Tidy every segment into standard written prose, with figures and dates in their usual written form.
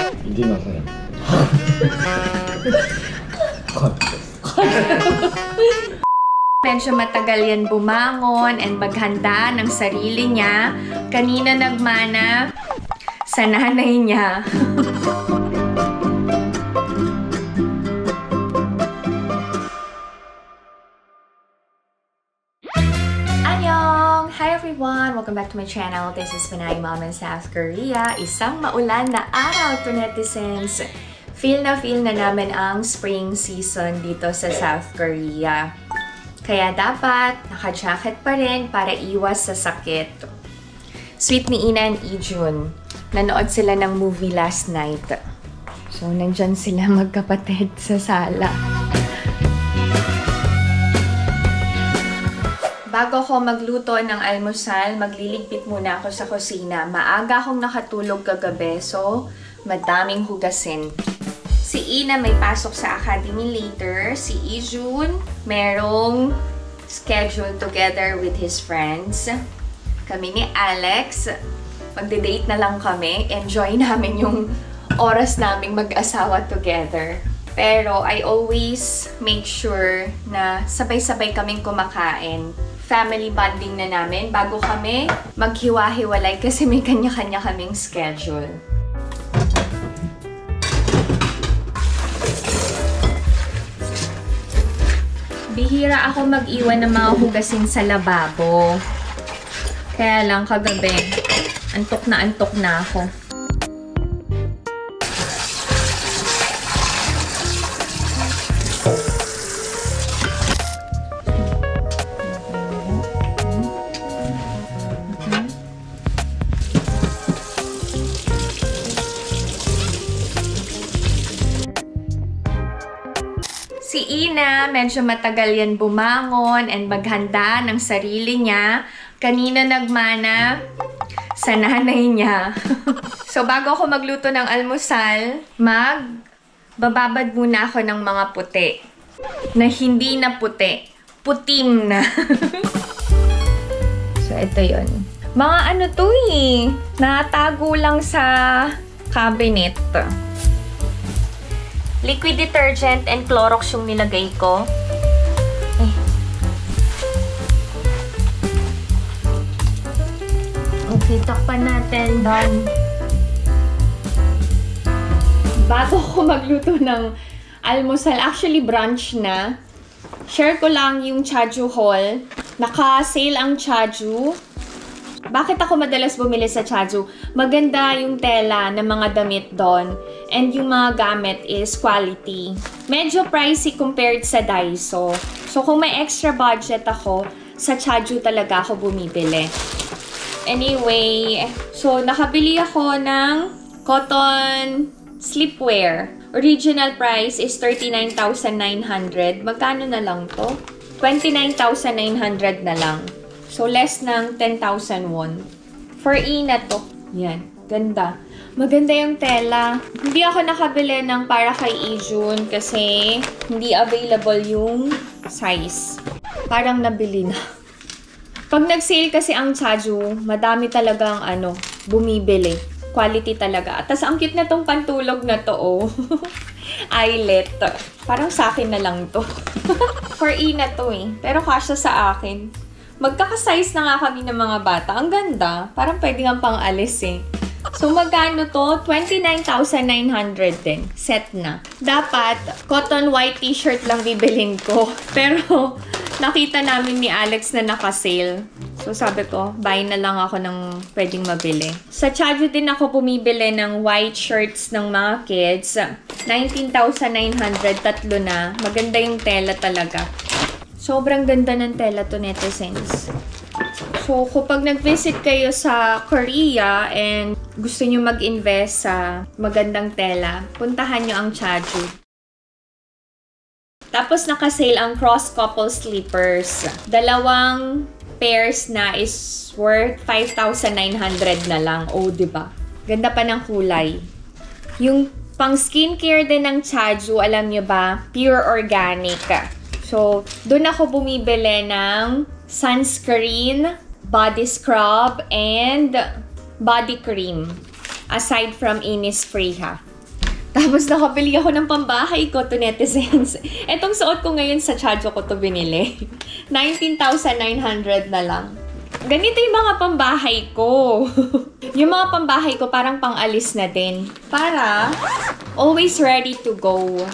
Hindi masaya. Medyo matagal yan bumangon and maghanda ng sarili niya. Kanina nagmana sa nanay niya. Annyeong! Hi everyone! Welcome back to my channel. This is Pinay Mom in South Korea. Isang maulan na araw to netizens. Feel na namin ang spring season dito sa South Korea. Kaya dapat naka-jacket pa rin para iwas sa sakit. Sweet ni Ina and Ijun. Nanood sila ng movie last night. So, nandyan sila magkapatid sa sala. Bago ako magluto ng almusal, magliligpit muna ako sa kusina. Maaga akong nakatulog kagabi, so madaming hugasin. Si Ina may pasok sa academy later. Si Ijun merong schedule together with his friends. Kami ni Alex, magde-date na lang kami. Enjoy namin yung oras naming mag-asawa together. Pero I always make sure na sabay-sabay kaming kumakain. Family bonding na namin bago kami maghiwa-hiwalay kasi may kanya-kanya kaming schedule. Bihira ako mag-iwan ng mga hugasin sa lababo. Kaya lang kagabi, antok na ako. Si Ina, medyo matagal yan bumangon and maghanda ng sarili niya. Kanina nagmana sa nanay niya. So, bago ako magluto ng almusal, bababad muna ako ng mga puti. Na hindi na puti. Putim na. So, ito yun. Mga ano to eh. Natago lang sa cabinet. Liquid detergent and Clorox yung nilagay ko. Okay, takpan natin. Done. Bago ko magluto ng almusal, actually brunch na, share ko lang yung Chaju haul. Naka-sale ang Chaju. Bakit ako madalas bumili sa Chaju? Maganda yung tela ng mga damit doon. And yung mga gamit is quality. Medyo pricey compared sa Daiso. So kung may extra budget ako, sa Chaju talaga ako bumibili. Anyway, so nakabili ako ng cotton sleepwear. Original price is 39,900. Magkano na lang to? 29,900 na lang. So, less ng 10,000 won. For Ina to. Yan. Ganda. Maganda yung tela. Hindi ako nakabili ng para kay Ijun kasi hindi available yung size. Parang nabili na. Pag nag-sale kasi ang Chaju, madami talagang bumibili. Quality talaga. At tas ang cute na tong pantulog na to, oh. Eyelet. Parang sa akin na lang to. For Ina to eh. Pero kasya sa akin. Magkaka-size na nga kami ng mga bata. Ang ganda. Parang pwede nga pang alis eh. So, magkano to? 29,900 din. Set na. Dapat, cotton white t-shirt lang bibilin ko. Pero, nakita namin ni Alex na naka-sale. So, sabi ko, buy na lang ako ng pwedeng mabili. Sa Chaju din ako bumibili ng white shirts ng mga kids. 19,900, tatlo na. Maganda yung tela talaga. Sobrang ganda ng tela to netizens. So, kapag nag-visit kayo sa Korea and gusto nyo mag-invest sa magandang tela, puntahan nyo ang Chaju. Tapos, naka-sale ang cross-couple slippers. Dalawang pairs na is worth 5,900 na lang. Oh, diba? Ganda pa ng kulay. Yung pang skincare din ng Chaju, alam nyo ba? Pure organic. So, doon ako bumibili ng sunscreen, body scrub, and body cream. Aside from Innisfree ha. Tapos nakabili ako ng pambahay ko to netizens. Etong suot ko ngayon sa Chadjo ko to binili. 19,900 na lang. Ganito yung mga pambahay ko. Yung mga pambahay ko parang pang-alis na din. Para always ready to go.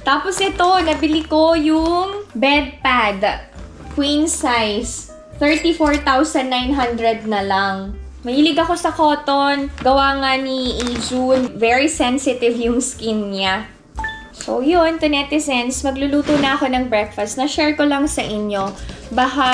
Tapos ito, nabili ko yung bed pad. Queen size. 34,900 na lang. Mahilig ako sa cotton. Gawa nga ni Ijun. Very sensitive yung skin niya. So yun, to netizens, magluluto na ako ng breakfast. Na-share ko lang sa inyo. Baka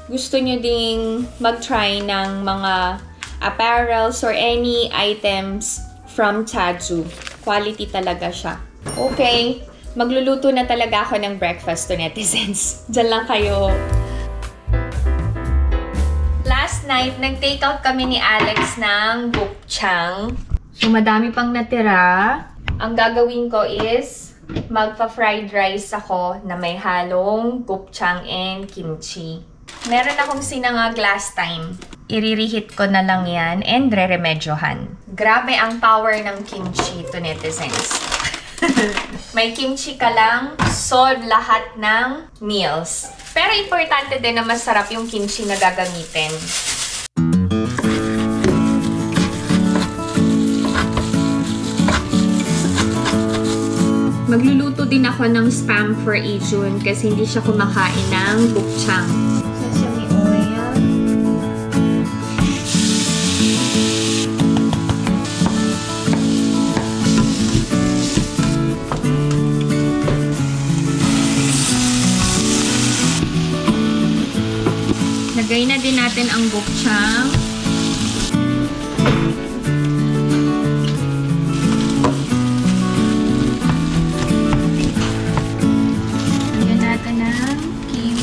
gusto nyo ding mag-try ng mga apparels or any items from Chadju. Quality talaga siya. Okay, magluluto na talaga ako ng breakfast to netizens. Diyan lang kayo. Last night, nag-take out kami ni Alex ng gopchang. So, madami pang natira. Ang gagawin ko is magpa-fried rice ako na may halong gopchang and kimchi. Meron akong sinangag last time. Iririhit ko na lang yan and re-remedyohan. Grabe ang power ng kimchi to netizens. May kimchi ka lang, solve lahat ng meals. Pero importante din na masarap yung kimchi na gagamitin. Magluluto din ako ng spam for Ijun kasi hindi siya kumakain ng gopchang. Sesame oil. Lagay na din natin ang gopchang. Lagyan natin ng kim.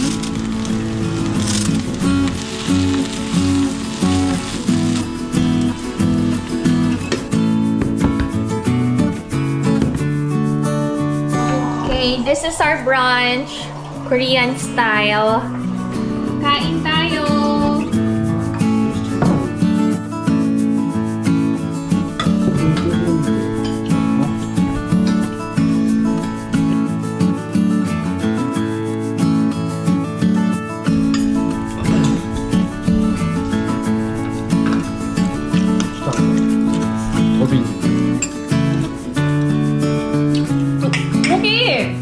Okay, this is our brunch. Korean style. Kain tayo! Okay!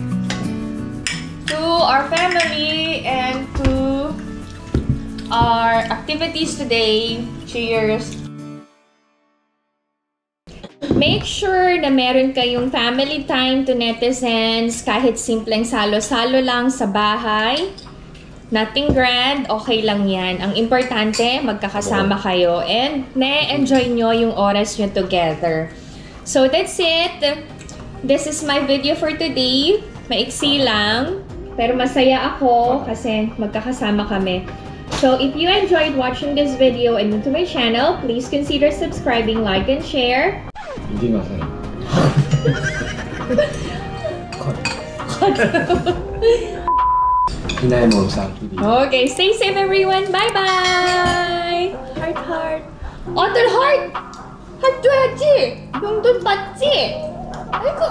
To our family and to our activities today. Cheers! Make sure na meron kayong family time to netizens, kahit simpleng salo-salo lang sa bahay. Nothing grand, okay lang yan. Ang importante, magkakasama kayo and na-enjoy nyo yung oras nyo together. So that's it. This is my video for today. Maiksi lang, pero masaya ako kasi magkakasama kami. So, if you enjoyed watching this video and new to my channel, please consider subscribing, like, and share. Hindi masaya. Hinay mo sa akin. Okay, stay safe everyone. Bye-bye! Heart, heart. Other heart! Heart 줘야지! yung dun patsi! Aiko!